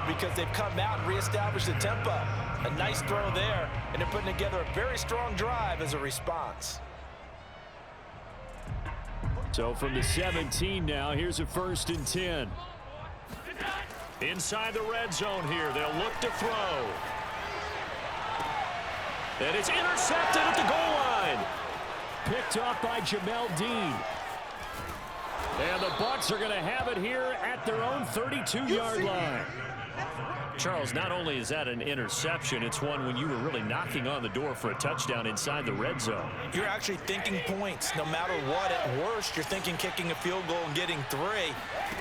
because they've come out and reestablished the tempo. A nice throw there, and they're putting together a very strong drive as a response. So from the 17 now, here's a 1st and 10. Inside the red zone here, they'll look to throw. And it's intercepted at the goal line. Picked off by Jamel Dean. And the Bucs are going to have it here at their own 32-yard line. Charles, not only is that an interception, it's one when you were really knocking on the door for a touchdown inside the red zone. You're actually thinking points no matter what. At worst, you're thinking kicking a field goal and getting 3.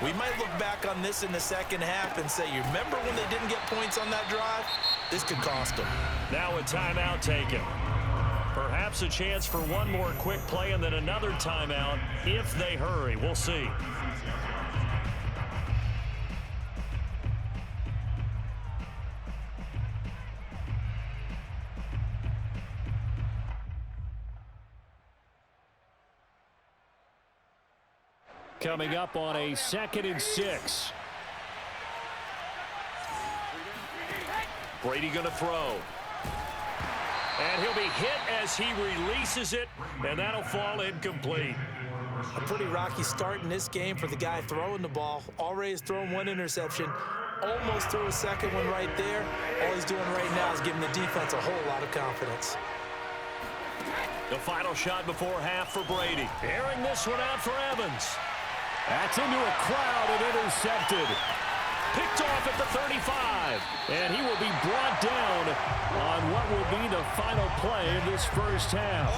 We might look back on this in the second half and say, you remember when they didn't get points on that drive? This could cost them. Now a timeout taken. Perhaps a chance for one more quick play and then another timeout if they hurry. We'll see. Coming up on a 2nd and 6. Brady going to throw. And he'll be hit as he releases it, and that'll fall incomplete. A pretty rocky start in this game for the guy throwing the ball. Already has thrown 1 interception. Almost threw a second one right there. All he's doing right now is giving the defense a whole lot of confidence. The final shot before half for Brady. Airing this one out for Evans. That's into a crowd and intercepted. Picked off at the 35. And he will be brought down on what will be the final play of this first half.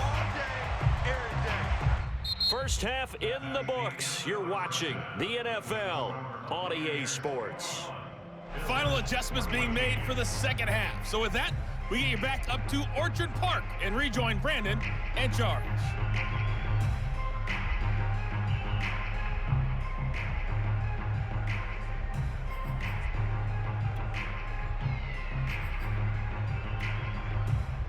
First half in the books. You're watching the NFL on EA Sports. Final adjustments being made for the second half. So with that, we get you back up to Orchard Park and rejoin Brandon and Charles.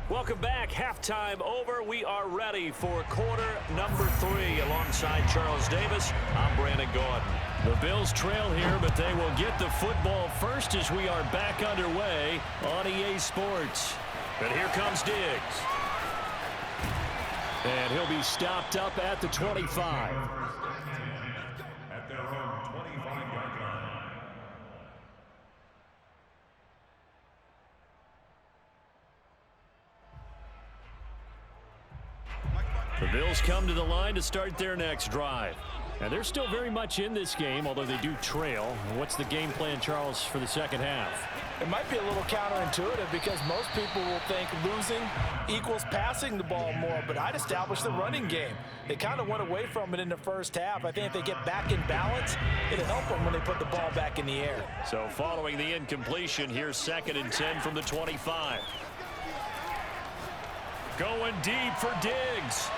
Welcome back. Halftime over. We are ready for quarter number 3 alongside Charles Davis. I'm Brandon Gordon. The Bills trail here, but they will get the football first as we are back underway on EA Sports. And here comes Diggs. And he'll be stopped up at the 25. At their own 25-yard line. The Bills come to the line to start their next drive. And they're still very much in this game, although they do trail. What's the game plan, Charles, for the second half? It might be a little counterintuitive because most people will think losing equals passing the ball more, but I'd establish the running game. They kind of went away from it in the first half. I think if they get back in balance, it'll help them when they put the ball back in the air. So following the incompletion, here's 2nd and 10 from the 25. Going deep for Diggs.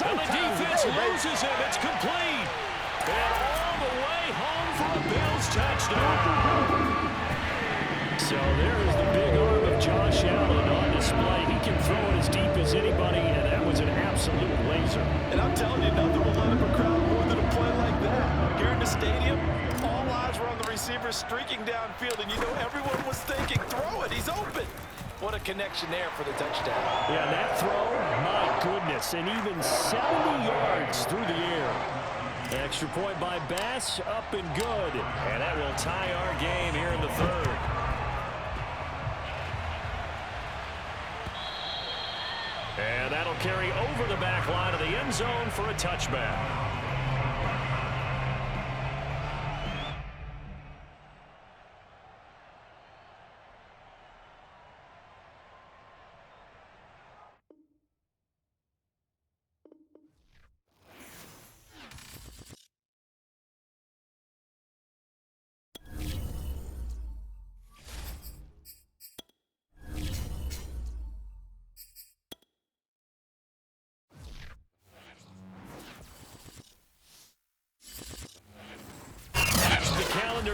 And the defense loses him. It's complete. And all the way home for a Bills touchdown. So there is the big arm of Josh Allen on display. He can throw it as deep as anybody, and that was an absolute laser. And I'm telling you, nothing will let up a crowd more than a play like that. Here in the stadium, all eyes were on the receiver streaking downfield, and you know everyone was thinking, throw it, he's open. What a connection there for the touchdown. Yeah, that throw, my goodness, and even 70 yards through the air. Extra point by Bass, up and good. And that will tie our game here in the 3rd. And that'll carry over the back line of the end zone for a touchback.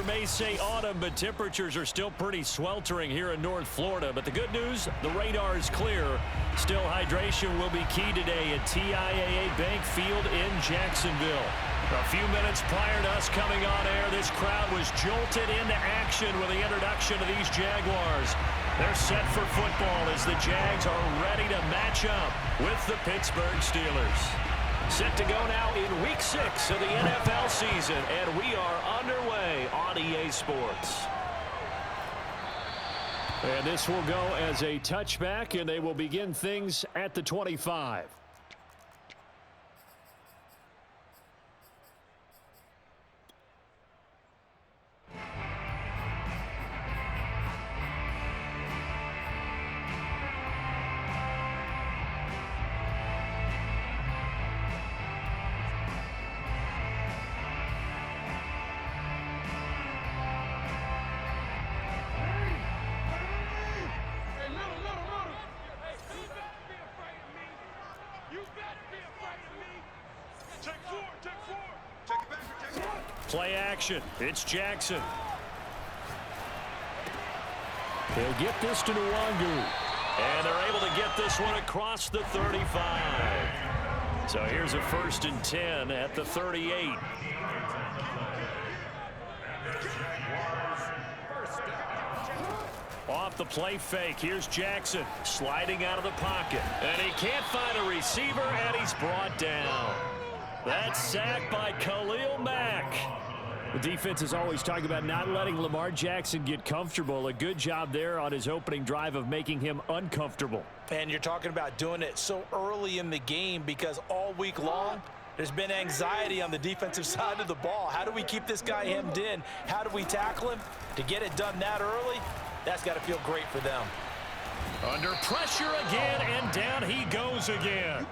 May say autumn, but temperatures are still pretty sweltering here in North Florida. But the good news, the radar is clear. Still, hydration will be key today at TIAA Bank Field in Jacksonville. A few minutes prior to us coming on air, this crowd was jolted into action with the introduction of these Jaguars. They're set for football as the Jags are ready to match up with the Pittsburgh Steelers. Set to go now in Week 6 of the NFL season, and we are underway on EA Sports. And this will go as a touchback, and they will begin things at the 25. Play action. It's Jackson. He'll get this to Nwangu. And they're able to get this one across the 35. So here's a 1st and 10 at the 38. Off the play fake. Here's Jackson sliding out of the pocket. And he can't find a receiver, and he's brought down. That's sacked by Khalil Mack. The defense is always talking about not letting Lamar Jackson get comfortable. A good job there on his opening drive of making him uncomfortable. And you're talking about doing it so early in the game because all week long, there's been anxiety on the defensive side of the ball. How do we keep this guy hemmed in? How do we tackle him? To get it done that early, that's got to feel great for them. Under pressure again, and down he goes again.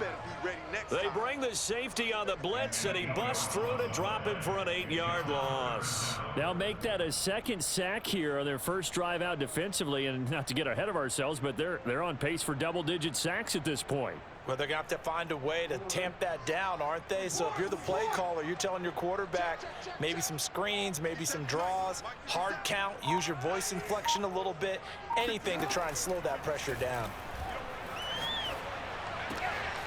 They bring the safety on the blitz, and he busts through to drop him for an 8-yard loss. Now make that a second sack here on their first drive out defensively, and not to get ahead of ourselves, but they're on pace for double-digit sacks at this point. Well, they're going to have to find a way to tamp that down, aren't they? So if you're the play caller, you're telling your quarterback maybe some screens, maybe some draws, hard count, use your voice inflection a little bit, anything to try and slow that pressure down.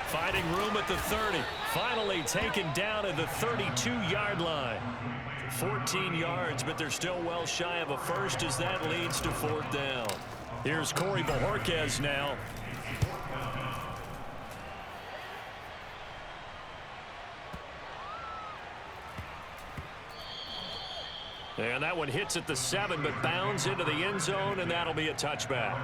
Finding room at the 30. Finally taken down at the 32-yard line. 14 yards, but they're still well shy of a first as that leads to 4th down. Here's Corey Bojorquez now. And that one hits at the 7, but bounds into the end zone, and that'll be a touchback.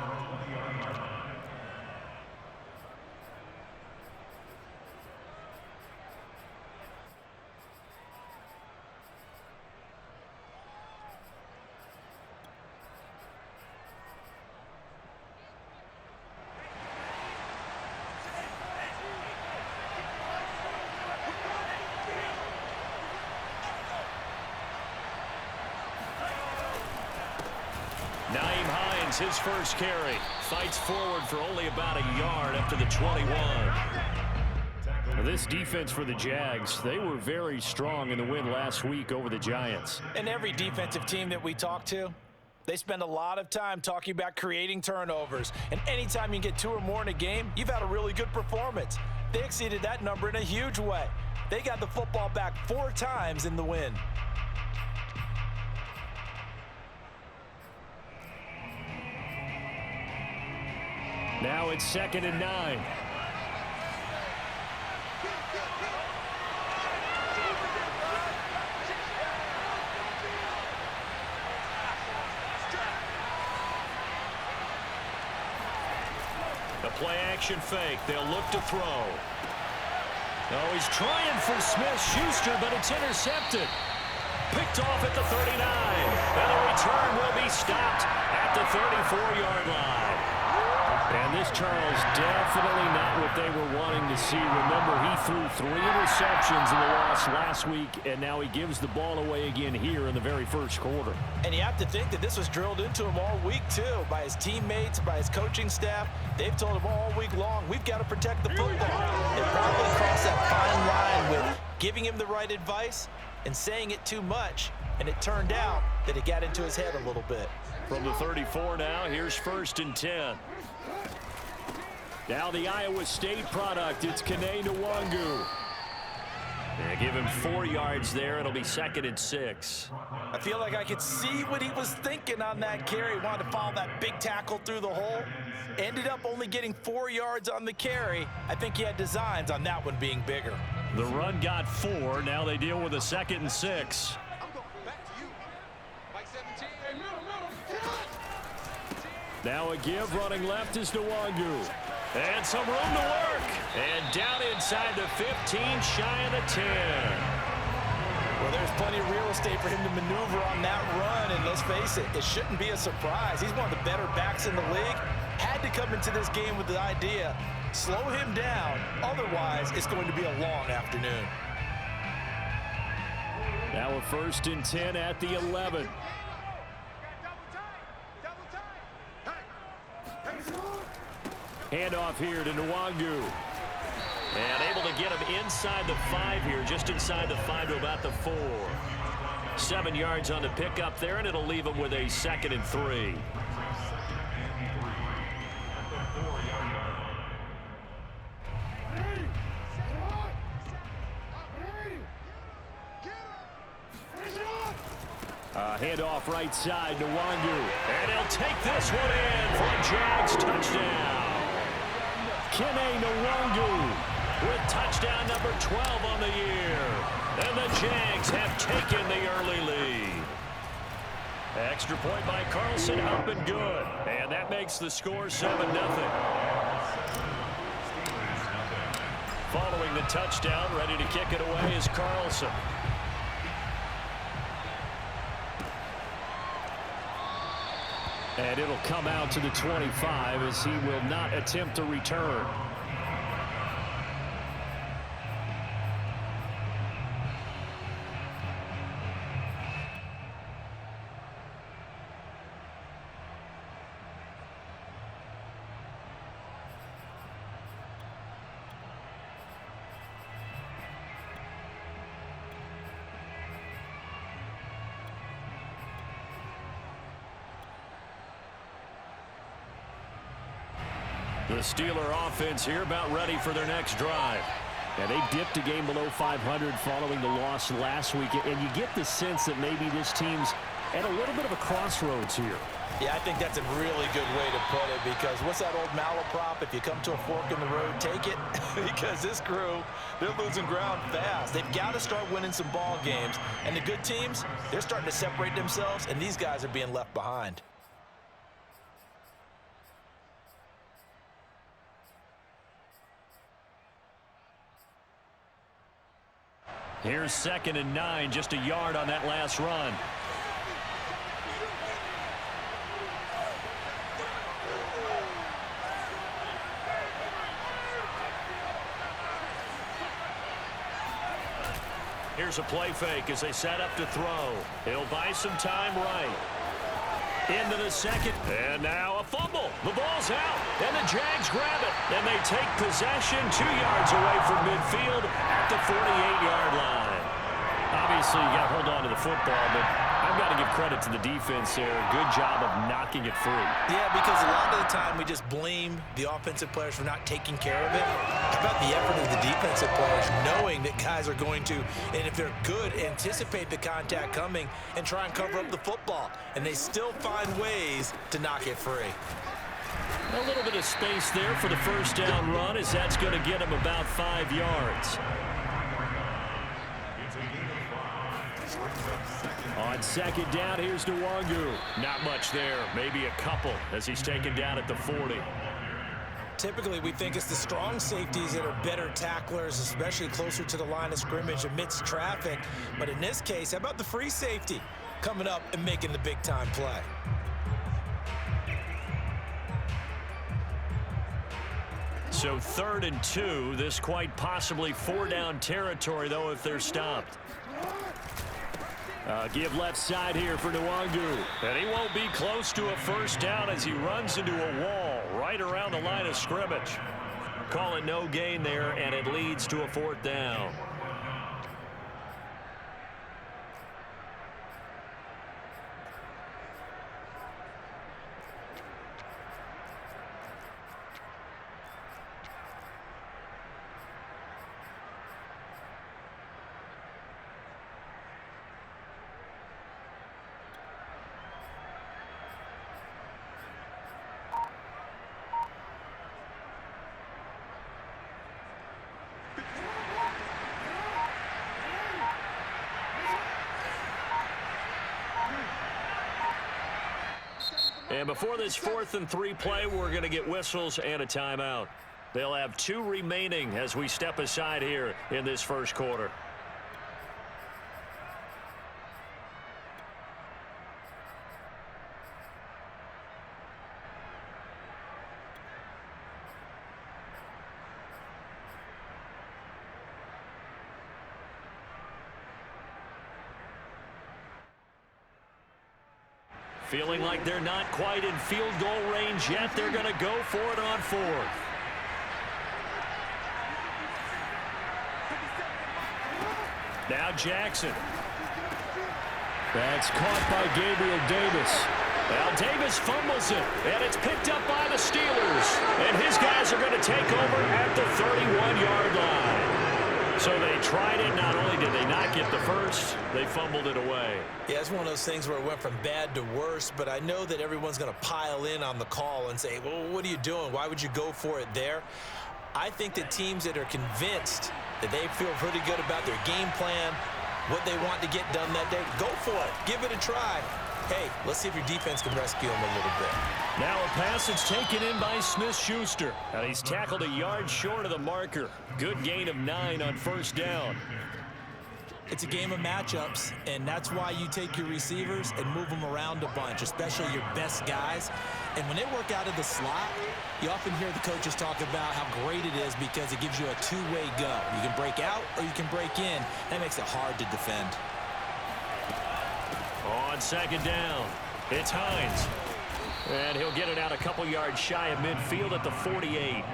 His first carry. Fights forward for only about a yard up to the 21. This defense for the Jags, they were very strong in the win last week over the Giants. And every defensive team that we talk to, they spend a lot of time talking about creating turnovers. And anytime you get 2 or more in a game, you've had a really good performance. They exceeded that number in a huge way. They got the football back 4 times in the win. Now it's 2nd and 9. The play action fake. They'll look to throw. Oh, he's trying for Smith-Schuster, but it's intercepted. Picked off at the 39. And the return will be stopped at the 34-yard line. And this, Charles, definitely not what they were wanting to see. Remember, he threw 3 interceptions in the loss last week, and now he gives the ball away again here in the very first quarter. And you have to think that this was drilled into him all week, too, by his teammates, by his coaching staff. They've told him all week long, we've got to protect the football. They probably crossed that fine line with giving him the right advice and saying it too much, and it turned out that it got into his head a little bit. From the 34 now, here's 1st and 10. Now the Iowa State product, it's Kene Nwangu. Yeah, give him 4 yards there. It'll be 2nd and 6. I feel like I could see what he was thinking on that carry. He wanted to follow that big tackle through the hole. Ended up only getting 4 yards on the carry. I think he had designs on that one being bigger. The run got 4. Now they deal with a 2nd and 6. Now a give, running left is Nwangu. And some room to work. And down inside the 15, shy of the 10. Well, there's plenty of real estate for him to maneuver on that run. And let's face it, it shouldn't be a surprise. He's one of the better backs in the league. Had to come into this game with the idea, slow him down. Otherwise, it's going to be a long afternoon. Now a 1st and 10 at the 11. Handoff here to Nwangu. And able to get him inside the 5 here, just inside the 5 to about the 4. 7 yards on the pickup there, and it'll leave him with a 2nd and 3. Handoff right side to Nwangu. And he'll take this one in for a Jags touchdown. Kene Nwangu with touchdown number 12 on the year. And the Jags have taken the early lead. Extra point by Carlson, up and good. And that makes the score 7-0. Following the touchdown, ready to kick it away is Carlson. And it'll come out to the 25 as he will not attempt to return. The Steeler offense here about ready for their next drive. Yeah, they dipped a game below 500 following the loss last week, and you get the sense that maybe this team's at a little bit of a crossroads here. Yeah, I think that's a really good way to put it, because what's that old malaprop? If you come to a fork in the road, take it. Because this crew, they're losing ground fast. They've got to start winning some ball games. And the good teams, they're starting to separate themselves, and these guys are being left behind. Here's 2nd and 9, just a yard on that last run. Here's a play fake as they set up to throw. He'll buy some time right. Into the 2nd. And now a fumble. The ball's out. And the Jags grab it. And they take possession 2 yards away from midfield at the 48-yard line. Obviously, you got to hold on to the football, but I've got to give credit to the defense there. Good job of knocking it free. Yeah, because a lot of the time we just blame the offensive players for not taking care of it. How about the effort of the defensive players knowing that guys are going to, and if they're good, anticipate the contact coming and try and cover up the football. And they still find ways to knock it free. A little bit of space there for the first down run, as that's going to get him about 5 yards. On 2nd down, here's Nwangu. Not much there, maybe a couple as he's taken down at the 40. Typically, we think it's the strong safeties that are better tacklers, especially closer to the line of scrimmage amidst traffic. But in this case, how about the free safety coming up and making the big-time play? So 3rd and 2, this quite possibly 4-down territory, though, if they're stopped. Give left side here for Nwangu. And he won't be close to a first down as he runs into a wall right around the line of scrimmage. Call it no gain there, and it leads to a 4th down. And before this 4th and 3 play, we're going to get whistles and a timeout. They'll have 2 remaining as we step aside here in this first quarter. Feeling like they're not quite in field goal range yet. They're going to go for it on 4th. Now Jackson. That's caught by Gabriel Davis. Now Davis fumbles it, and it's picked up by the Steelers. And his guys are going to take over at the 31-yard line. So they tried it. Not only did they not get the first, they fumbled it away. Yeah, it's one of those things where it went from bad to worse, but I know that everyone's going to pile in on the call and say, well, what are you doing? Why would you go for it there? I think that teams that are convinced that they feel pretty good about their game plan, what they want to get done that day, go for it. Give it a try. Hey, let's see if your defense can rescue them a little bit. Now a pass that's taken in by Smith-Schuster. And he's tackled a yard short of the marker. Good gain of 9 on first down. It's a game of matchups, and that's why you take your receivers and move them around a bunch, especially your best guys. And when they work out of the slot, you often hear the coaches talk about how great it is because it gives you a two-way go. You can break out or you can break in. That makes it hard to defend. On second down, it's Hines. And he'll get it out a couple yards shy of midfield at the 48.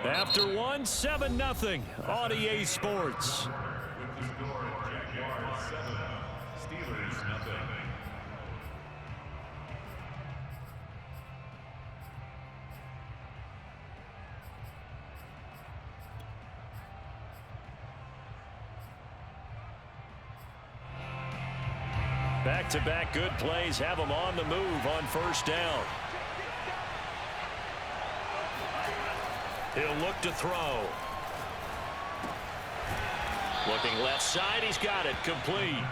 After 1, 7-0 on EA Sports. With the score at Jaguars 7, Steelers nothing. Back-to-back good plays have them on the move on first down. He'll look to throw. Looking left side, he's got it complete.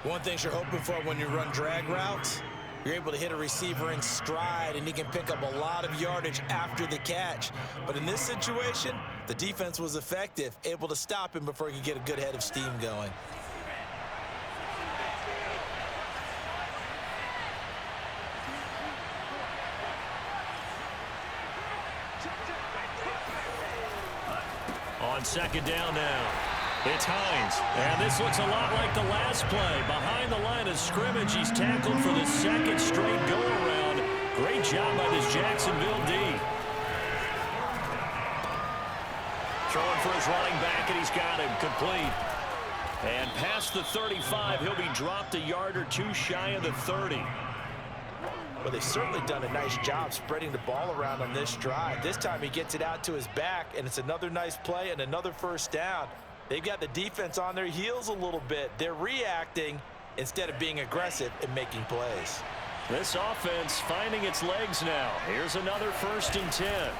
One thing you're hoping for when you run drag routes, you're able to hit a receiver in stride, and he can pick up a lot of yardage after the catch. But in this situation, the defense was effective, able to stop him before he could get a good head of steam going. On second down now, it's Hines. And this looks a lot like the last play. Behind the line of scrimmage, he's tackled for the second straight go-around. Great job by this Jacksonville D. Throwing for his running back, and he's got him complete. And past the 35, he'll be dropped a yard or two shy of the 30. Well, they've certainly done a nice job spreading the ball around on this drive. This time he gets it out to his back, and it's another nice play and another first down. They've got the defense on their heels a little bit. They're reacting instead of being aggressive and making plays. This offense finding its legs now. Here's another 1st and 10.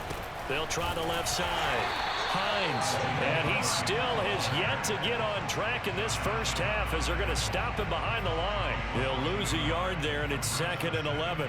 They'll try the left side. Hines, and he still has yet to get on track in this first half as they're going to stop him behind the line. He'll lose a yard there, and it's 2nd and 11.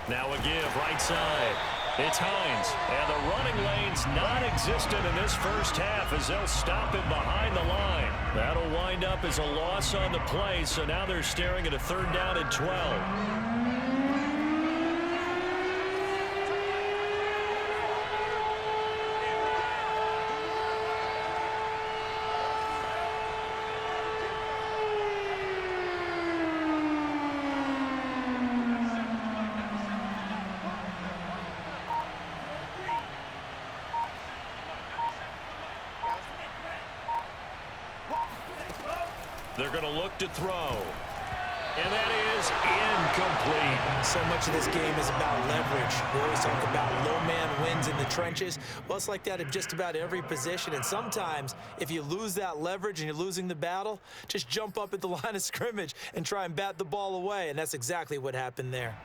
Now a give right side. It's Hines. And the running lane's non-existent in this first half as they'll stop him behind the line. That'll wind up as a loss on the play, so now they're staring at a 3rd down and 12. They're going to look to throw. And that is incomplete. So much of this game is about leverage. We always talk about low man wins in the trenches. Well, it's like that in just about every position. And sometimes, if you lose that leverage and you're losing the battle, just jump up at the line of scrimmage and try and bat the ball away. And that's exactly what happened there.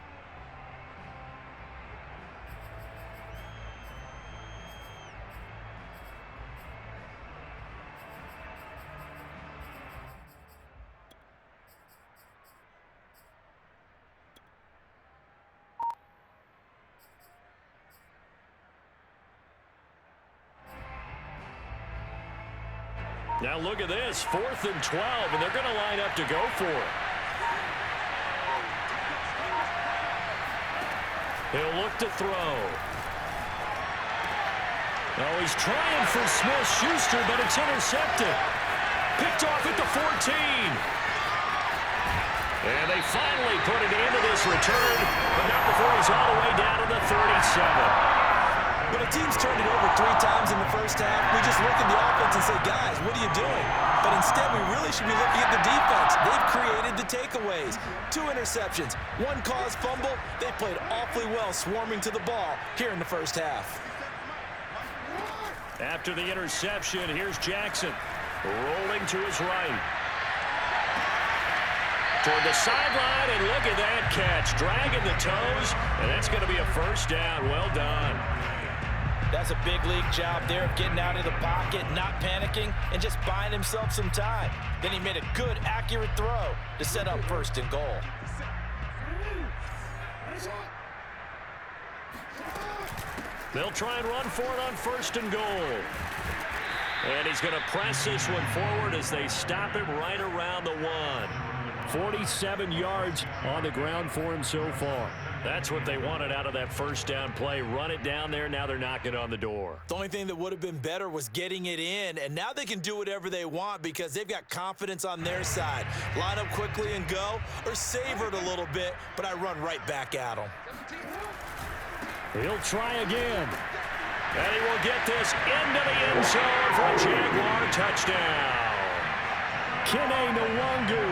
Now look at this, 4th and 12, and they're going to line up to go for it. He'll look to throw. Oh, he's trying for Smith-Schuster, but it's intercepted. Picked off at the 14. And they finally put it into this return, but not before he's all the way down to the 37. When a team's turned it over 3 times in the first half, we just look at the offense and say, guys, what are you doing? But instead, we really should be looking at the defense. They've created the takeaways. 2 interceptions, 1 caused fumble. They played awfully well swarming to the ball here in the first half. After the interception, here's Jackson rolling to his right. Toward the sideline, and look at that catch. Dragging the toes, and that's going to be a first down. Well done. That's a big league job there of getting out of the pocket, not panicking, and just buying himself some time. Then he made a good, accurate throw to set up 1st and goal. They'll try and run for it on 1st and goal. And he's going to press this one forward as they stop him right around the 1. 47 yards on the ground for him so far. That's what they wanted out of that first down play. Run it down there. Now they're knocking on the door. The only thing that would have been better was getting it in, and now they can do whatever they want because they've got confidence on their side. Line up quickly and go, or savor it a little bit, but I run right back at them. He'll try again. And he will get this into the end zone for a Jaguar touchdown. Kene Nwangu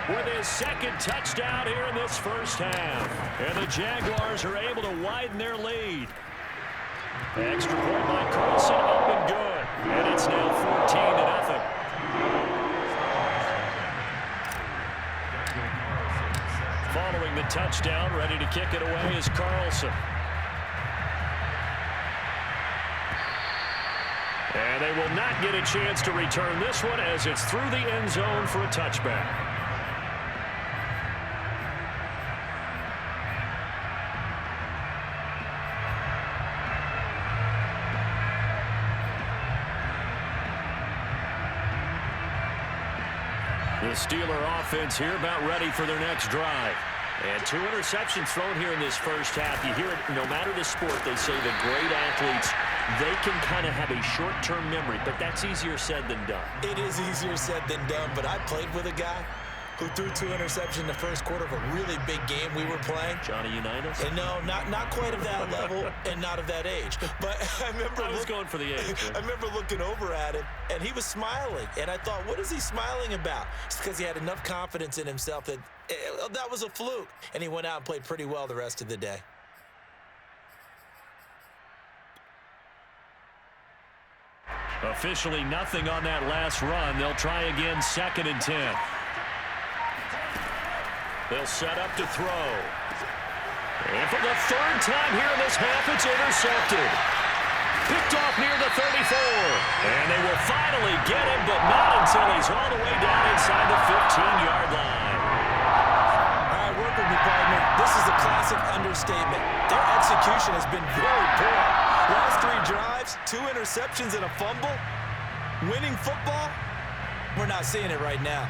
with his 2nd touchdown here in this first half. And the Jaguars are able to widen their lead. Extra point by Carlson, up and good. And it's now 14-0. Following the touchdown, ready to kick it away is Carlson. And they will not get a chance to return this one as it's through the end zone for a touchback. The Steeler offense here about ready for their next drive. And 2 interceptions thrown here in this first half. You hear it, no matter the sport, they say the great athletes, they can kind of have a short-term memory, but that's easier said than done. It is easier said than done, but I played with a guy who threw 2 interceptions in the first quarter of a really big game we were playing. Johnny Unitas? And no, not quite of that level and not of that age. But I remember going for the age. I remember looking over at him, and he was smiling. And I thought, what is he smiling about? It's because he had enough confidence in himself that that was a fluke. And he went out and played pretty well the rest of the day. Officially nothing on that last run. They'll try again, 2nd and 10. They'll set up to throw. And for the 3rd time here in this half, it's intercepted. Picked off near the 34. And they will finally get him, but not until he's all the way down inside the 15-yard line. All right, work with me, partner. This is a classic understatement. Their execution has been very poor. Last 3 drives, 2 interceptions and a fumble. Winning football, we're not seeing it right now.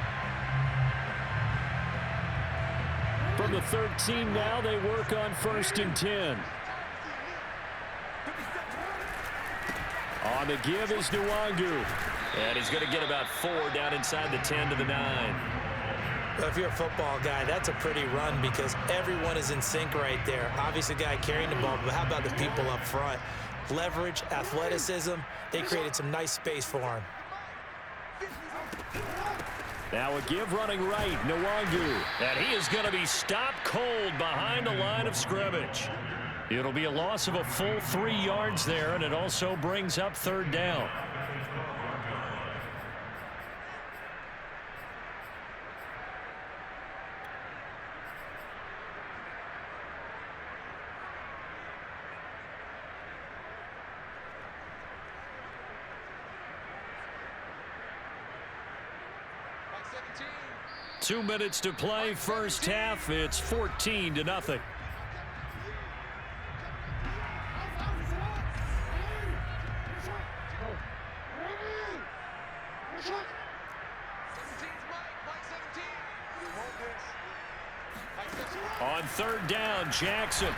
From the 13 now, they work on 1st and 10. On the give is Nwangu. And he's going to get about 4 down inside the 10 to the 9. Well, if you're a football guy, that's a pretty run because everyone is in sync right there. Obviously, the guy carrying the ball, but how about the people up front? Leverage, athleticism, they created some nice space for him. Now a give running right, Nwangu. And he is going to be stopped cold behind the line of scrimmage. It'll be a loss of a full 3 yards there, and it also brings up third down. Two minutes to play, first half. It's 14-0. On third down, Jackson.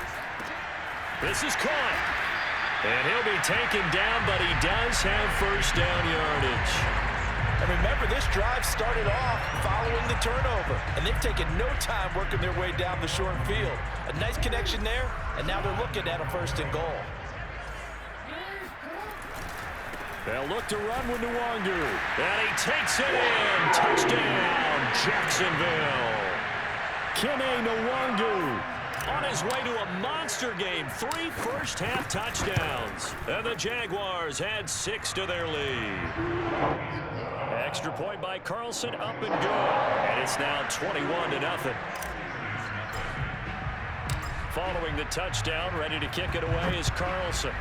This is caught. And he'll be taken down, but he does have first down yardage. And remember, this drive started off following the turnover, and they've taken no time working their way down the short field. A nice connection there, and now they're looking at a first and goal. They'll look to run with Nwangu, and he takes it in. Touchdown, Jacksonville. Kene Nwangu on his way to a monster game. 3 first-half touchdowns, and the Jaguars add 6 to their lead. Extra point by Carlson, up and good. And it's now 21-0. Following the touchdown, ready to kick it away is Carlson.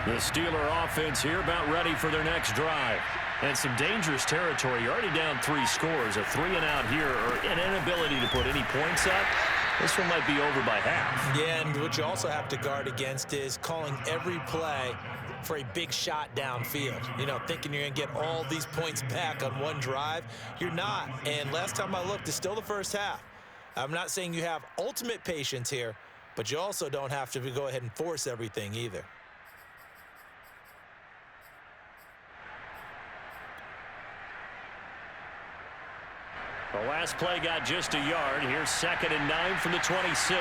The Steeler offense here about ready for their next drive. And some dangerous territory. You're already down 3 scores. A 3-and-out here, or an inability to put any points up. This one might be over by half. Yeah, and what you also have to guard against is calling every play for a big shot downfield. You know, thinking you're going to get all these points back on one drive. You're not. And last time I looked, it's still the first half. I'm not saying you have ultimate patience here, but you also don't have to go ahead and force everything either. The last play got just a yard. Here's 2nd and 9 from the 26.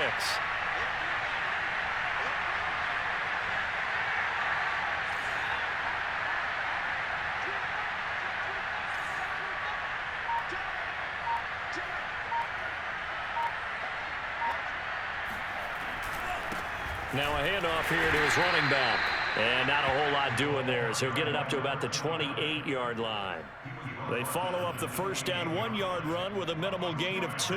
Now a handoff here to his running back. And not a whole lot doing there as he'll get it up to about the 28-yard line. They follow up the first down 1-yard run with a minimal gain of 2.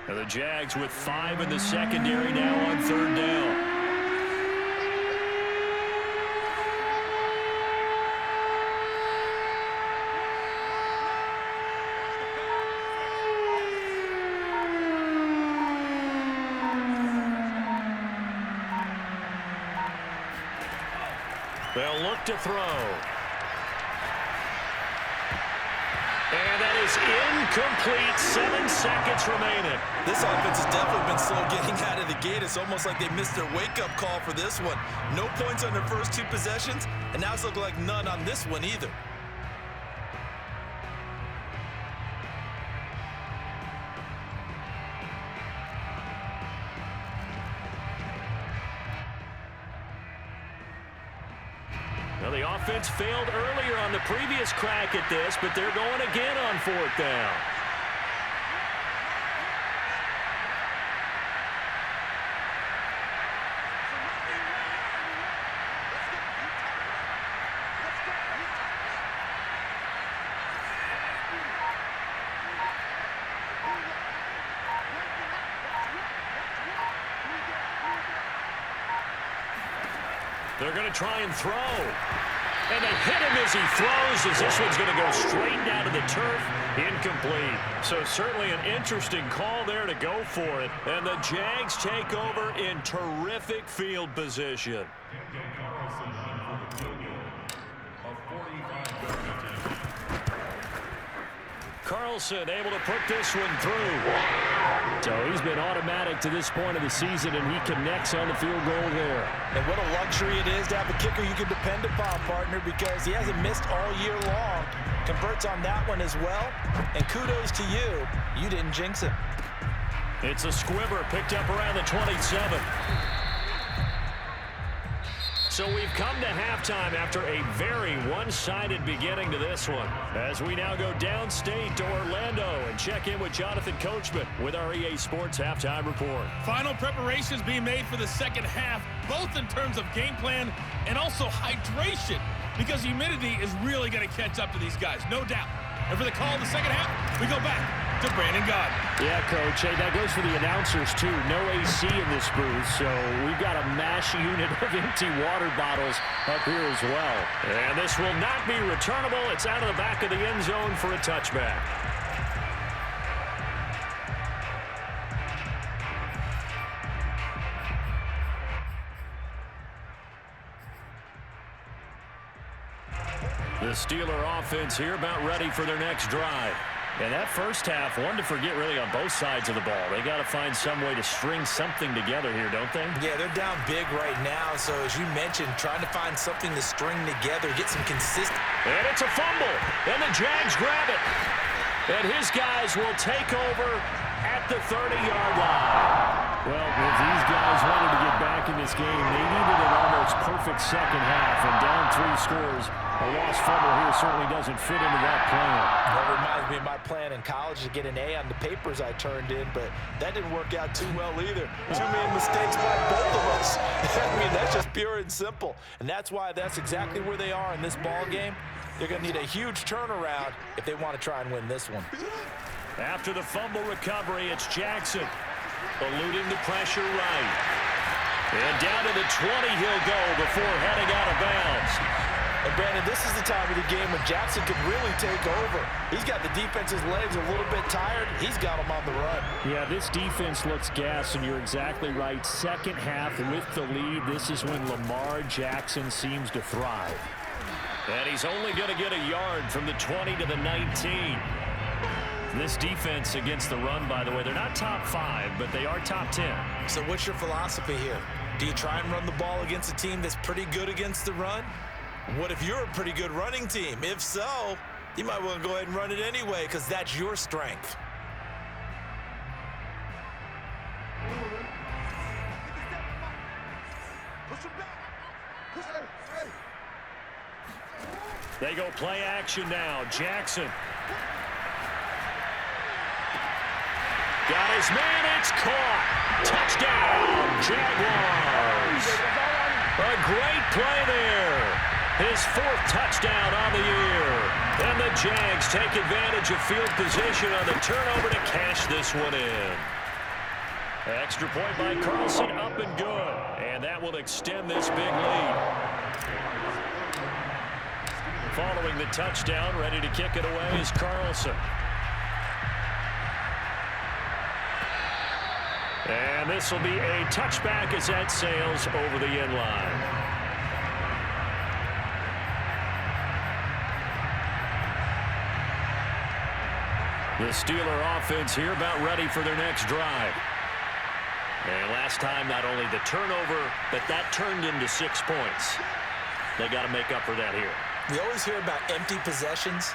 And the Jags with 5 in the secondary now on third down. They'll look to throw. And that is incomplete. 7 seconds remaining. This offense has definitely been slow getting out of the gate. It's almost like they missed their wake-up call for this one. No points on their first 2 possessions, and now it's looking like none on this one either. Well, the offense failed earlier on the previous crack at this, but they're going again on 4th down. They're going to try and throw. And they hit him as he throws, as this one's going to go straight down to the turf. Incomplete. So certainly an interesting call there to go for it. And the Jags take over in terrific field position. Carlson able to put this one through. So he's been automatic to this point of the season, and he connects on the field goal there. And what a luxury it is to have a kicker you can depend upon, partner, because he hasn't missed all year long. Converts on that one as well. And kudos to you. You didn't jinx it. It's a squibber picked up around the 27. So we've come to halftime after a very one-sided beginning to this one. As we now go downstate to Orlando and check in with Jonathan Coachman with our EA Sports Halftime Report. Final preparations being made for the second half, both in terms of game plan and also hydration, because humidity is really going to catch up to these guys, no doubt. And for the call of the second half, we go back to Brandon Gaudin. Yeah, Coach. Hey, that goes for the announcers, too. No AC in this booth, so we've got a mash unit of empty water bottles up here as well. And this will not be returnable. It's out of the back of the end zone for a touchback. The Steeler offense here about ready for their next drive. And that first half, one to forget really on both sides of the ball. They got to find some way to string something together here, don't they? Yeah, they're down big right now. So as you mentioned, trying to find something to string together, get some consistent. And it's a fumble. And the Jags grab it. And his guys will take over at the 30-yard line. Well, if these guys wanted to get back in this game, they needed an almost perfect second half. And down 3 scores, a lost fumble here certainly doesn't fit into that plan. That reminds me of my plan in college to get an A on the papers I turned in, but that didn't work out too well either. Too many mistakes by both of us. I mean, that's just pure and simple. And that's why that's exactly where they are in this ball game. They're going to need a huge turnaround if they want to try and win this one. After the fumble recovery, it's Jackson eluding the pressure right. And down to the 20 he'll go before heading out of bounds. And Brandon, this is the time of the game when Jackson could really take over. He's got the defense's legs a little bit tired. He's got them on the run. Yeah, this defense looks gassed, and you're exactly right. Second half with the lead, this is when Lamar Jackson seems to thrive. And he's only going to get a yard from the 20 to the 19. This defense against the run, by the way, they're not top 5, but they are top 10. So what's your philosophy here? Do you try and run the ball against a team that's pretty good against the run? What if you're a pretty good running team? If so, you might want to go ahead and run it anyway because that's your strength. They go play action now. Jackson. Got his man. It's caught. Touchdown, Jaguars. A great play there. His 4th touchdown on the year. And the Jags take advantage of field position on the turnover to cash this one in. Extra point by Carlson, up and good. And that will extend this big lead. Following the touchdown, ready to kick it away is Carlson. And this will be a touchback as that sails over the end line. The Steeler offense here about ready for their next drive. And last time, not only the turnover, but that turned into 6 points. They got to make up for that here. We always hear about empty possessions,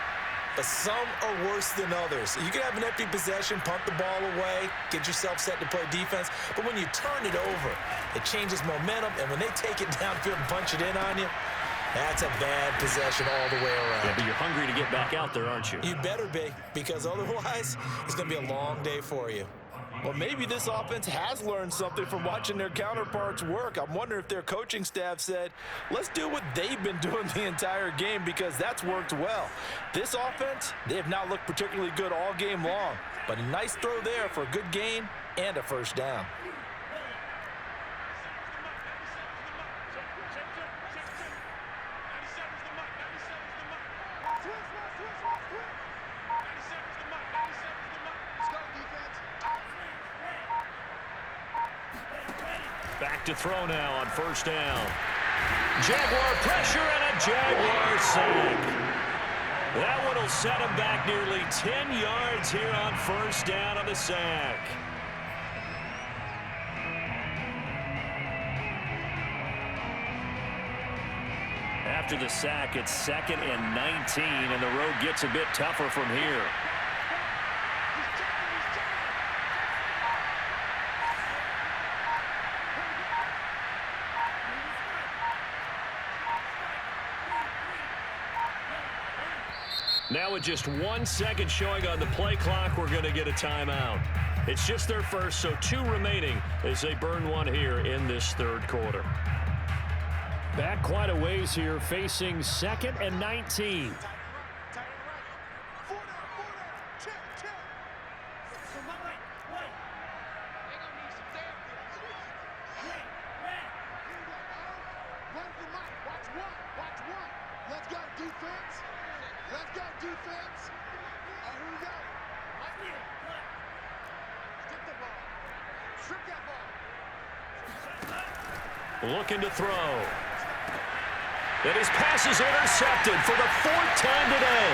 but some are worse than others. You can have an empty possession, punt the ball away, get yourself set to play defense, but when you turn it over, it changes momentum, and when they take it downfield and punch it in on you, that's a bad possession all the way around. Yeah, but you're hungry to get back out there, aren't you? You better be, because otherwise, it's going to be a long day for you. Well, maybe this offense has learned something from watching their counterparts work. I'm wondering if their coaching staff said, let's do what they've been doing the entire game because that's worked well. This offense, they have not looked particularly good all game long, but a nice throw there for a good gain and a first down. back to throw now on first down. Jaguar pressure and a Jaguar sack. That one will set him back nearly 10 yards here on first down on the sack. After the sack, it's 2nd and 19, and the road gets a bit tougher from here. Now with just 1 second showing on the play clock, we're going to get a timeout. It's just their first, so 2 remaining as they burn one here in this third quarter. Back quite a ways here, facing 2nd and 19. Looking to throw. And his pass is intercepted for the 4th time today.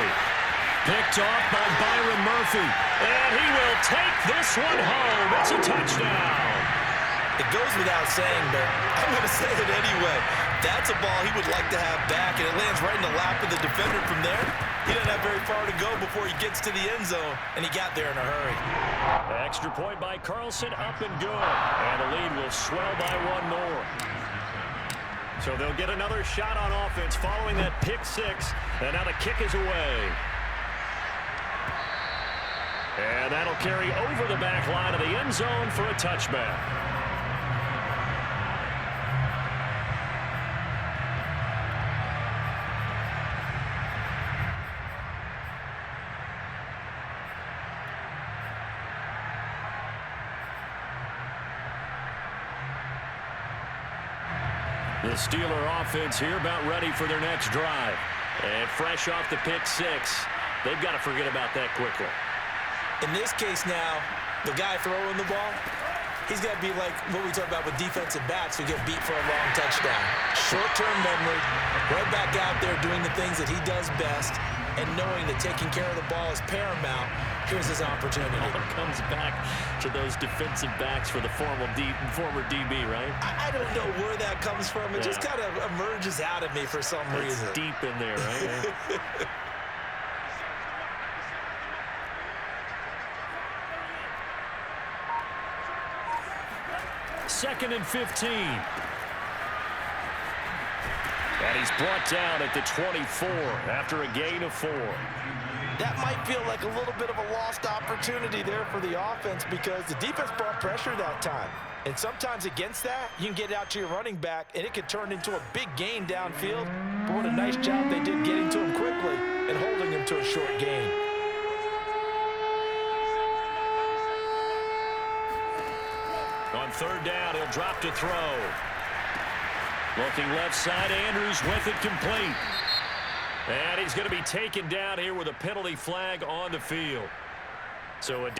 Picked off by Byron Murphy. And he will take this one home. It's a touchdown. It goes without saying, but I'm going to say it anyway. That's a ball he would like to have back, and it lands right in the lap of the defender from there. He doesn't have very far to go before he gets to the end zone, and he got there in a hurry. Extra point by Carlson, up and good. And the lead will swell by 1 more. So they'll get another shot on offense following that pick 6, and now the kick is away. And that'll carry over the back line of the end zone for a touchback. The Steeler offense here about ready for their next drive. And fresh off the pick 6, they've got to forget about that quickly. In this case now, the guy throwing the ball, he's got to be like what we talk about with defensive backs who get beat for a long touchdown. Short-term memory, right back out there doing the things that he does best, and knowing that taking care of the ball is paramount. Here's his opportunity. It comes back to those defensive backs for the former DB, right? I don't know where that comes from. It just kind of emerges out of me for some reason. It's deep in there, right? 2nd and 15. And he's brought down at the 24 after a gain of 4. That might feel like a little bit of a lost opportunity there for the offense because the defense brought pressure that time. And sometimes against that, you can get out to your running back, and it could turn into a big gain downfield. But what a nice job they did getting to him quickly and holding him to a short gain. On 3rd down, he'll drop to throw. Looking left side, Andrews with it complete. And he's going to be taken down here with a penalty flag on the field. So a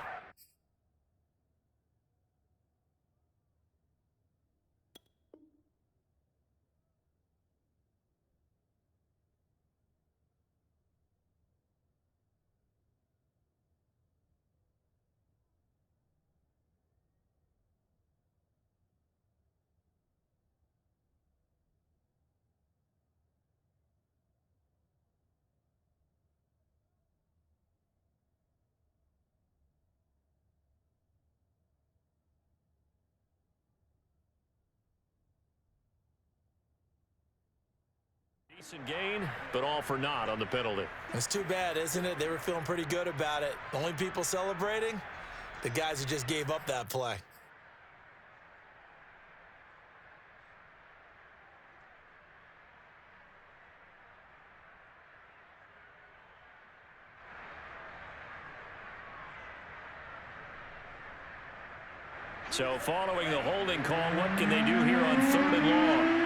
decent gain, but all for naught on the penalty. It's too bad, isn't it? They were feeling pretty good about it. The only people celebrating, the guys who just gave up that play. So following the holding call, what can they do here on 3rd and long?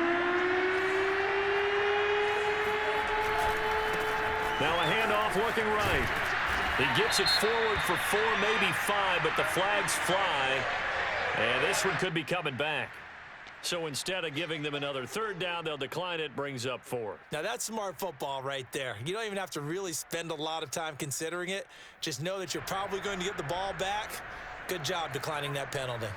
Now a handoff looking right. He gets it forward for 4, maybe 5, but the flags fly. And this one could be coming back. So instead of giving them another third down, they'll decline it, brings up 4. Now, that's smart football right there. You don't even have to really spend a lot of time considering it. Just know that you're probably going to get the ball back. Good job declining that penalty.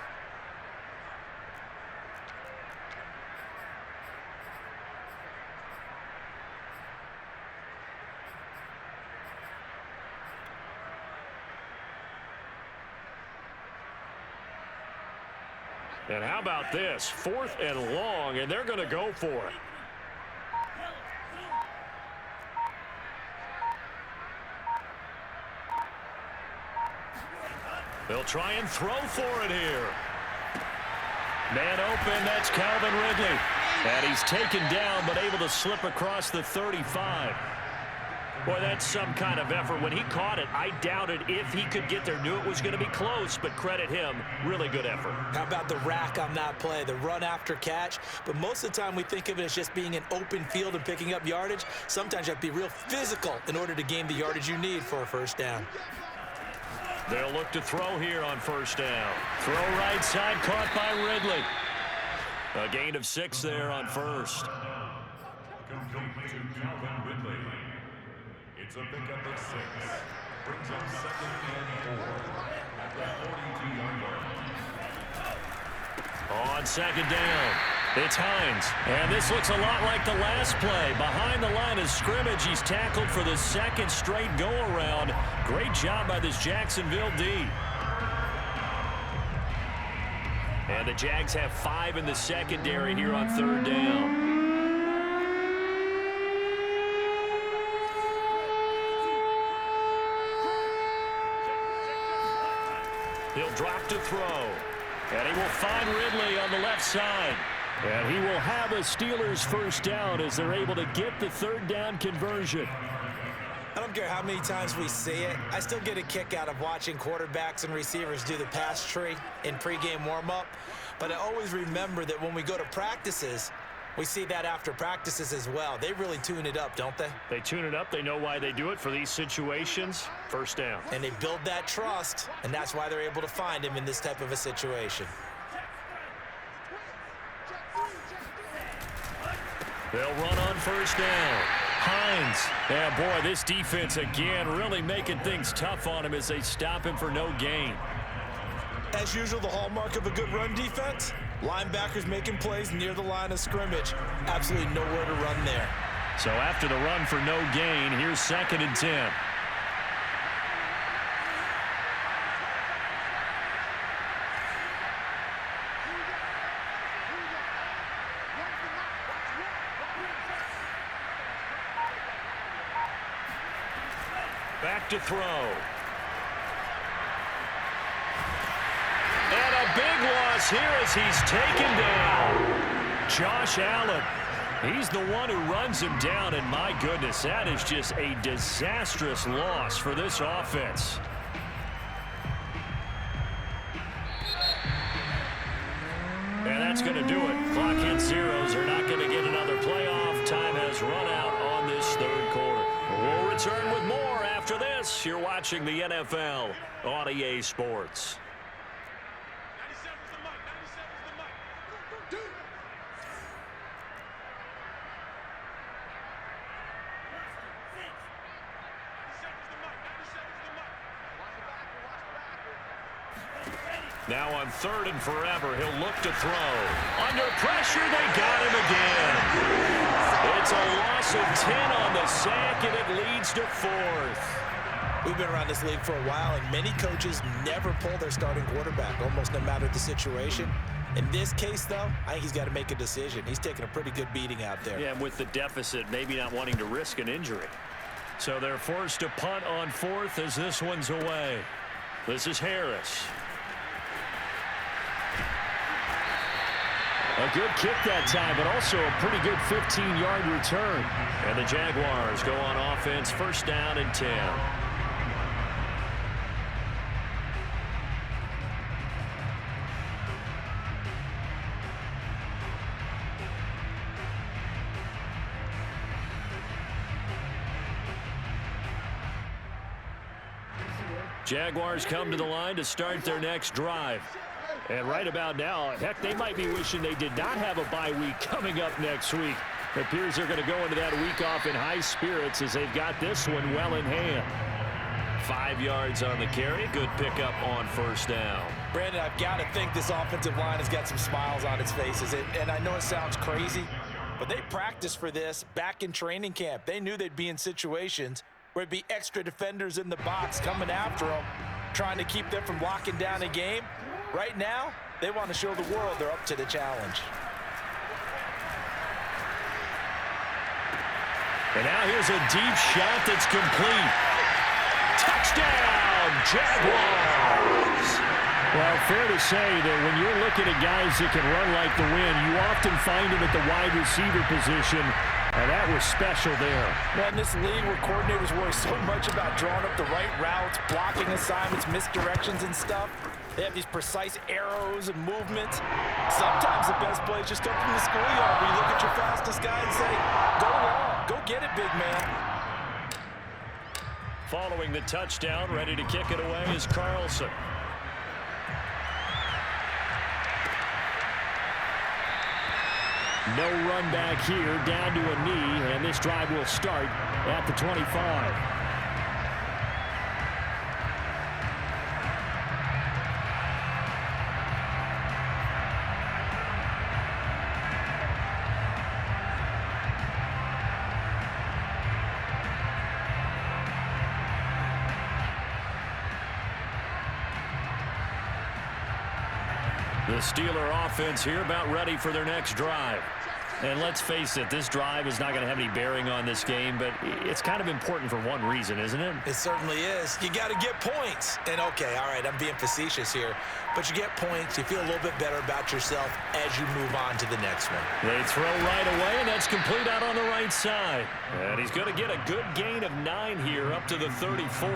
And how about this? 4th and long, and they're going to go for it. They'll try and throw for it here. Man open, that's Calvin Ridley. And he's taken down, but able to slip across the 35. Boy, that's some kind of effort. When he caught it, I doubted if he could get there. Knew it was going to be close, but credit him. Really good effort. How about the rack on that play, the run after catch? But most of the time we think of it as just being an open field and picking up yardage. Sometimes you have to be real physical in order to gain the yardage you need for a first down. They'll look to throw here on first down. Throw right side, caught by Ridley. A gain of 6 there on first. Complete to Calvin Ridley. It's a pickup of 6. Brings up 2nd and 4 at the 42-yard line. On second down, it's Hines. And this looks a lot like the last play. Behind the line of scrimmage, he's tackled for the 2nd straight go-around. Great job by this Jacksonville D. And the Jags have 5 in the secondary here on 3rd down. He'll drop to throw. And he will find Ridley on the left side. And he will have a Steelers first down as they're able to get the 3rd down conversion. I don't care how many times we see it. I still get a kick out of watching quarterbacks and receivers do the pass tree in pregame warm-up. But I always remember that when we go to practices, we see that after practices as well. They really tune it up, don't they? They tune it up. They know why they do it for these situations. First down. And they build that trust, and that's why they're able to find him in this type of a situation. They'll run on first down. Hines. Yeah, boy, this defense again really making things tough on him as they stop him for no gain. As usual, the hallmark of a good run defense, linebackers making plays near the line of scrimmage. Absolutely nowhere to run there. So after the run for no gain, here's 2nd and 10. Back to throw. And a big loss here as he's taken down. Josh Allen. He's the one who runs him down, and my goodness, that is just a disastrous loss for this offense. And that's going to do it. Clock hits zeros. They're not going to get another playoff. Time has run out on this 3rd quarter. We'll return with more after this. You're watching the NFL on EA Sports. Now on 3rd and forever, he'll look to throw. Under pressure, they got him again. It's a loss of 10 on the sack, and it leads to 4th. We've been around this league for a while, and many coaches never pull their starting quarterback, almost no matter the situation. In this case, though, I think he's got to make a decision. He's taking a pretty good beating out there. Yeah, with the deficit, maybe not wanting to risk an injury. So they're forced to punt on 4th as this one's away. This is Harris. A good kick that time, but also a pretty good 15-yard return. And the Jaguars go on offense, first down and 10. Jaguars come to the line to start their next drive. And right about now, heck, they might be wishing they did not have a bye week coming up next week. It appears they're going to go into that week off in high spirits as they've got this one well in hand. 5 yards on the carry. Good pickup on first down. Brandon, I've got to think this offensive line has got some smiles on its faces. And I know it sounds crazy, but they practiced for this back in training camp. They knew they'd be in situations where it'd be extra defenders in the box coming after them, trying to keep them from locking down a game. Right now, they want to show the world they're up to the challenge. And now here's a deep shot that's complete. Touchdown, Jaguars! Well, fair to say that when you're looking at guys that can run like the wind, you often find them at the wide receiver position, and that was special there. Well, in this league where coordinators worry so much about drawing up the right routes, blocking assignments, misdirections and stuff, they have these precise arrows and movements. Sometimes the best plays just come from the schoolyard where you look at your fastest guy and say, go long, go get it, big man. Following the touchdown, ready to kick it away is Carlson. No run back here, down to a knee, and this drive will start at the 25. The Steeler offense here about ready for their next drive. And let's face it, this drive is not going to have any bearing on this game, but it's kind of important for one reason, isn't it? It certainly is. You got to get points. And okay, all right, I'm being facetious here, but you get points, you feel a little bit better about yourself as you move on to the next one. They throw right away, and that's complete out on the right side. And he's going to get a good gain of 9 here up to the 34.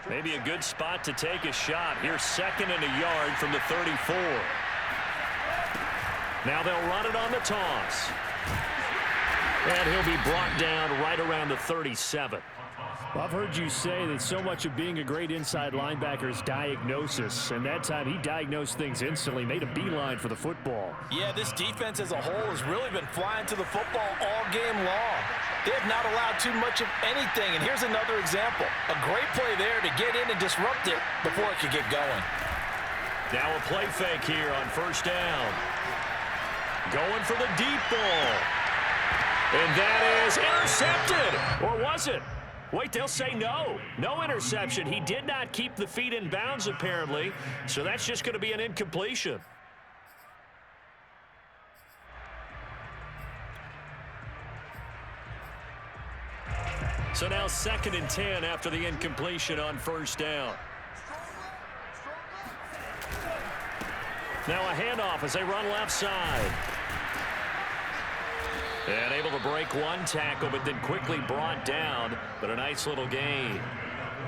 Maybe a good spot to take a shot. Here's 2nd and a yard from the 34. Now they'll run it on the toss. And he'll be brought down right around the 37. Well, I've heard you say that so much of being a great inside linebacker is diagnosis. And that time he diagnosed things instantly, made a beeline for the football. Yeah, this defense as a whole has really been flying to the football all game long. They have not allowed too much of anything. And here's another example. A great play there to get in and disrupt it before it could get going. Now a play fake here on first down. Going for the deep ball. And that is intercepted. Or was it? Wait, they'll say no. No interception. He did not keep the feet in bounds, apparently. So that's just going to be an incompletion. So now 2nd and 10 after the incompletion on first down. Now a handoff as they run left side. And able to break one tackle, but then quickly brought down. But a nice little gain.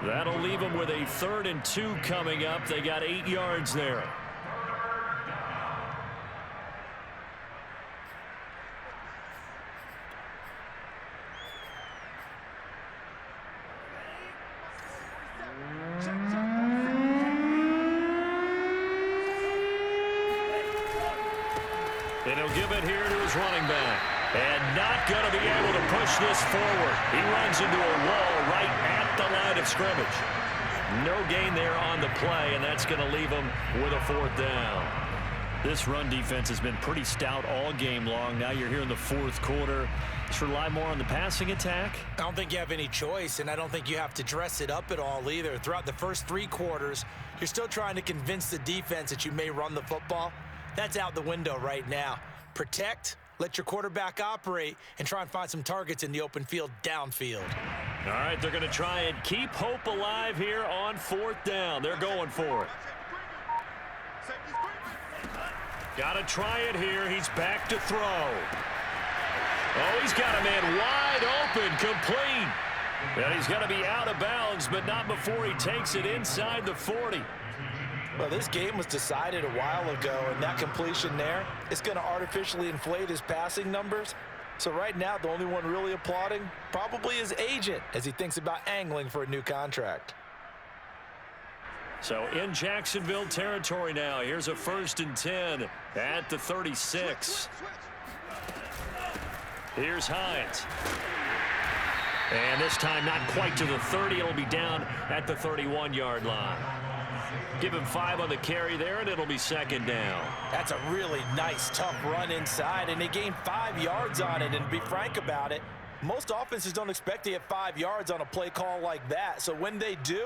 That'll leave them with a 3rd and 2 coming up. They got 8 yards there. And he'll give it here to his running back. And not going to be able to push this forward. He runs into a wall right at the line of scrimmage. No gain there on the play, and that's going to leave him with a 4th down. This run defense has been pretty stout all game long. Now you're here in the 4th quarter. Just rely more on the passing attack. I don't think you have any choice, and I don't think you have to dress it up at all either. Throughout the first 3 quarters, you're still trying to convince the defense that you may run the football. That's out the window right now. Protect, let your quarterback operate, and try and find some targets in the open field downfield. All right, they're going to try and keep hope alive here on 4th down. They're going for it. Got to try it here. He's back to throw. Oh, he's got a man wide open, complete. And he's going to be out of bounds, but not before he takes it inside the 40. Well, this game was decided a while ago, and that completion there is going to artificially inflate his passing numbers. So right now, the only one really applauding probably his agent as he thinks about angling for a new contract. So in Jacksonville territory now. Here's a 1st and 10 at the 36. Here's Hines. And this time not quite to the 30. It'll be down at the 31-yard line. Give him 5 on the carry there, and it'll be 2nd down. That's a really nice, tough run inside, and they gained 5 yards on it. And to be frank about it, most offenses don't expect to get 5 yards on a play call like that. So when they do,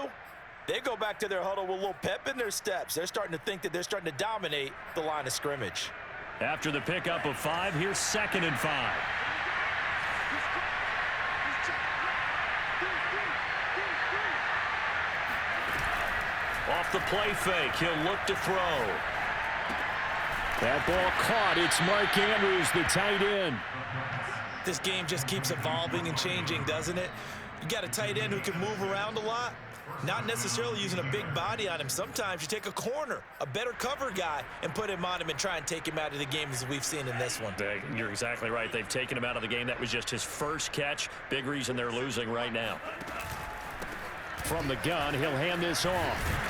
they go back to their huddle with a little pep in their steps. They're starting to think that they're starting to dominate the line of scrimmage. After the pickup of 5, here's 2nd and 5. Off the play fake, he'll look to throw. That ball caught. It's Mark Andrews, the tight end. This game just keeps evolving and changing, doesn't it? You got a tight end who can move around a lot, not necessarily using a big body on him. Sometimes you take a corner, a better cover guy, and put him on him and try and take him out of the game, as we've seen in this one. You're exactly right. They've taken him out of the game. That was just his first catch. Big reason they're losing right now. From the gun, he'll hand this off.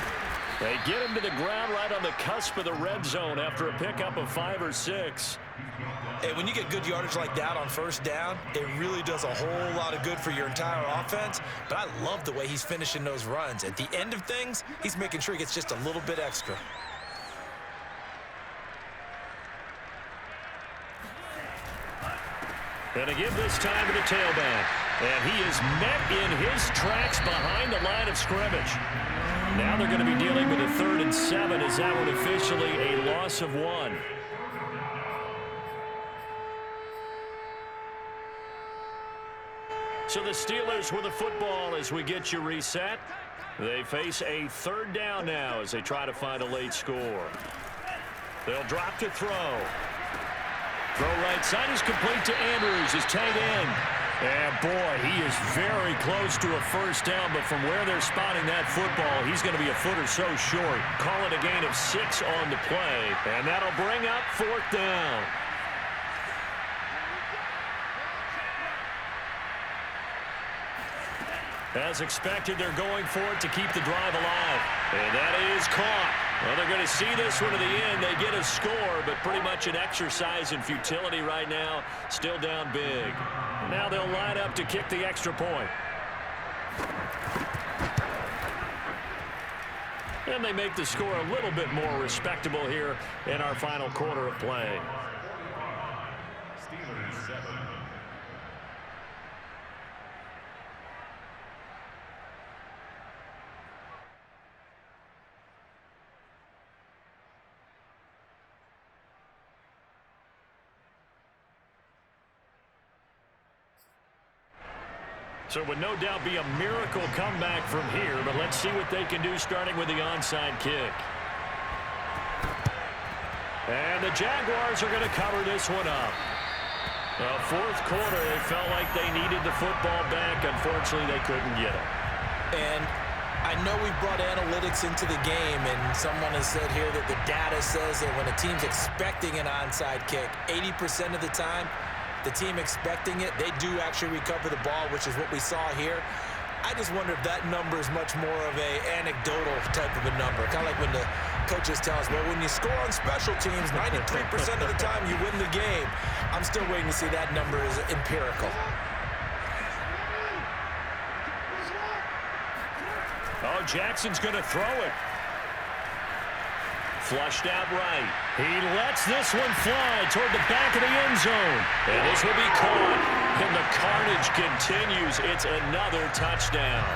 They get him to the ground right on the cusp of the red zone after a pickup of 5 or 6. Hey, when you get good yardage like that on 1st down, it really does a whole lot of good for your entire offense. But I love the way he's finishing those runs. At the end of things, he's making sure he gets just a little bit extra. Gonna give this time to the tailback. And he is met in his tracks behind the line of scrimmage. Now they're going to be dealing with a 3rd and 7 as that one officially a loss of 1. So the Steelers with the football as we get you reset. They face a 3rd down now as they try to find a late score. They'll drop to throw. Throw right side is complete to Andrews, his tight end. And boy, he is very close to a 1st down, but from where they're spotting that football, he's going to be a foot or so short. Call it a gain of 6 on the play, and that'll bring up 4th down. As expected, they're going for it to keep the drive alive. And that is caught. Well, they're going to see this one to the end. They get a score, but pretty much an exercise in futility right now. Still down big. Now they'll line up to kick the extra point. And they make the score a little bit more respectable here in our final quarter of play. Steelers 7. So it would no doubt be a miracle comeback from here, but let's see what they can do starting with the onside kick. And the Jaguars are going to cover this one up. The 4th quarter, they felt like they needed the football back. Unfortunately, they couldn't get it. And I know we've brought analytics into the game, and someone has said here that the data says that when a team's expecting an onside kick, 80% of the time, the team expecting it, they do actually recover the ball, which is what we saw here. I just wonder if that number is much more of a anecdotal type of a number. Kind of like when the coaches tell us, well, when you score on special teams, 93% of the time you win the game. I'm still waiting to see that number is empirical. Oh, Jackson's going to throw it. Flushed out right. He lets this one fly toward the back of the end zone. And this will be caught. And the carnage continues. It's another touchdown.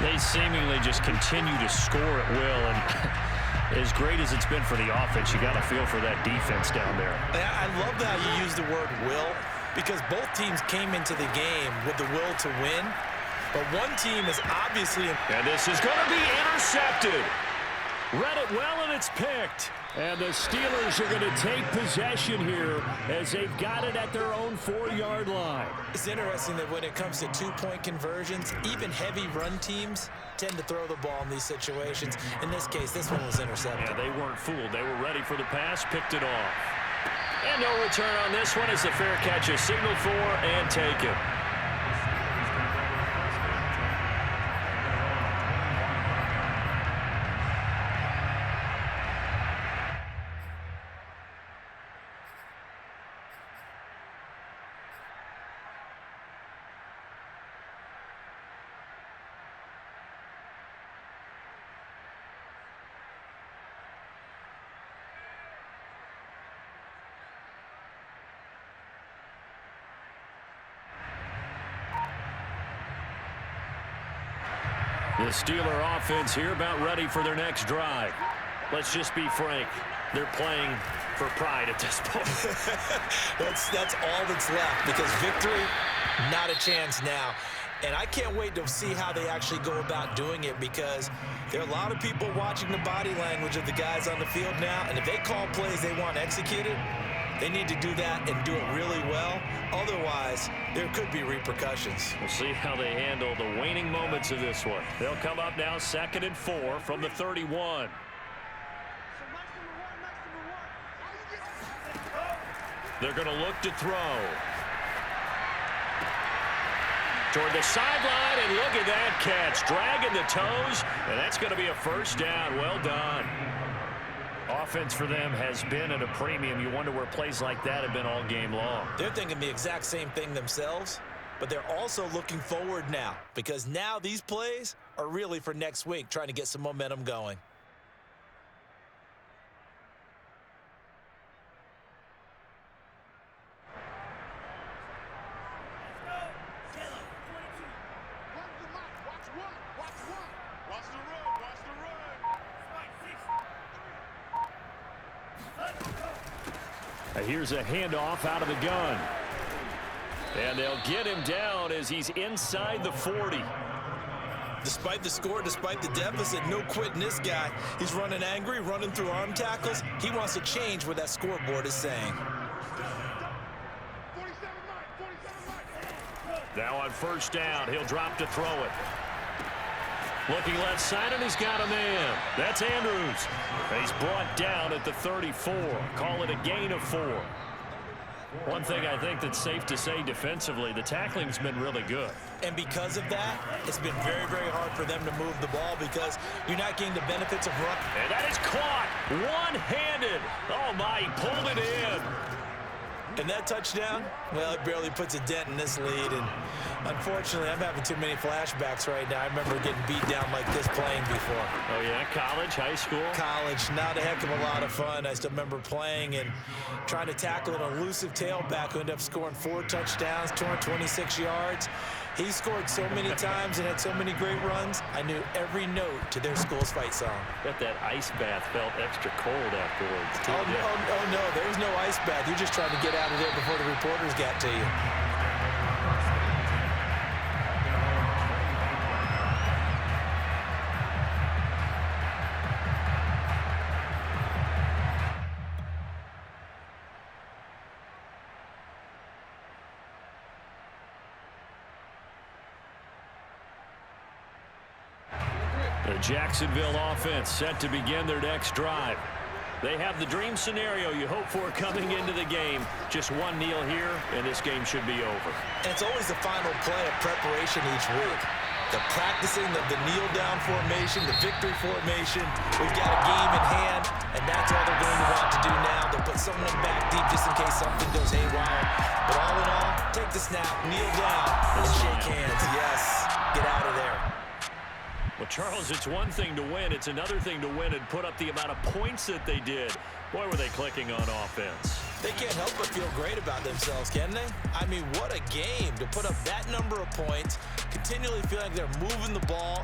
They seemingly just continue to score at will. And as great as it's been for the offense, you got to feel for that defense down there. I love how you use the word will, because both teams came into the game with the will to win. But one team is obviously... And this is going to be intercepted. Read it well, and it's picked. And the Steelers are going to take possession here as they've got it at their own 4-yard line. It's interesting that when it comes to two-point conversions, even heavy run teams tend to throw the ball in these situations. In this case, this one was intercepted. Yeah, they weren't fooled. They were ready for the pass, picked it off. And no return on this one as the fair catch is signaled for and taken. The Steeler offense here about ready for their next drive. Let's just be frank. They're playing for pride at this point. That's all that's left because victory, not a chance now. And I can't wait to see how they actually go about doing it because there are a lot of people watching the body language of the guys on the field now. And if they call plays they want executed, they need to do that and do it really well. Otherwise, there could be repercussions. We'll see how they handle the waning moments of this one. They'll come up now 2nd and 4 from the 31. They're going to look to throw. Toward the sideline, and look at that catch. Dragging the toes, and that's going to be a first down. Well done. Offense for them has been at a premium. You wonder where plays like that have been all game long. They're thinking the exact same thing themselves, but they're also looking forward now because now these plays are really for next week, trying to get some momentum going. Here's a handoff out of the gun. And they'll get him down as he's inside the 40. Despite the score, despite the deficit, no quitting this guy. He's running angry, running through arm tackles. He wants to change what that scoreboard is saying. Now on first down, he'll drop to throw it. Looking left side, and he's got a man. That's Andrews. He's brought down at the 34. Call it a gain of 4. One thing I think that's safe to say defensively, the tackling's been really good. And because of that, it's been very, very hard for them to move the ball because you're not getting the benefits of run. And that is caught one-handed. Oh, my, he pulled it in. And that touchdown, well, it barely puts a dent in this lead. And unfortunately, I'm having too many flashbacks right now. I remember getting beat down like this playing before. Oh, yeah? College, high school? College, not a heck of a lot of fun. I still remember playing and trying to tackle an elusive tailback who ended up scoring 4 touchdowns, 226 yards. He scored so many times and had so many great runs, I knew every note to their school's fight song. Bet that ice bath felt extra cold afterwards, too. Oh, no, there was no ice bath. You're just trying to get out of there before the reporters got to you. The Jacksonville offense set to begin their next drive. They have the dream scenario you hope for coming into the game. Just one kneel here, and this game should be over. And it's always the final play of preparation each week. The practicing of the kneel-down formation, the victory formation. We've got a game in hand, and that's all they're going to want to do now. They'll put someone back deep just in case something goes haywire. But all in all, take the snap, kneel down, and shake hands. Yes, get out of there. Well, Charles, it's one thing to win. It's another thing to win and put up the amount of points that they did. Boy, were they clicking on offense. They can't help but feel great about themselves, can they? I mean, what a game to put up that number of points, continually feeling like they're moving the ball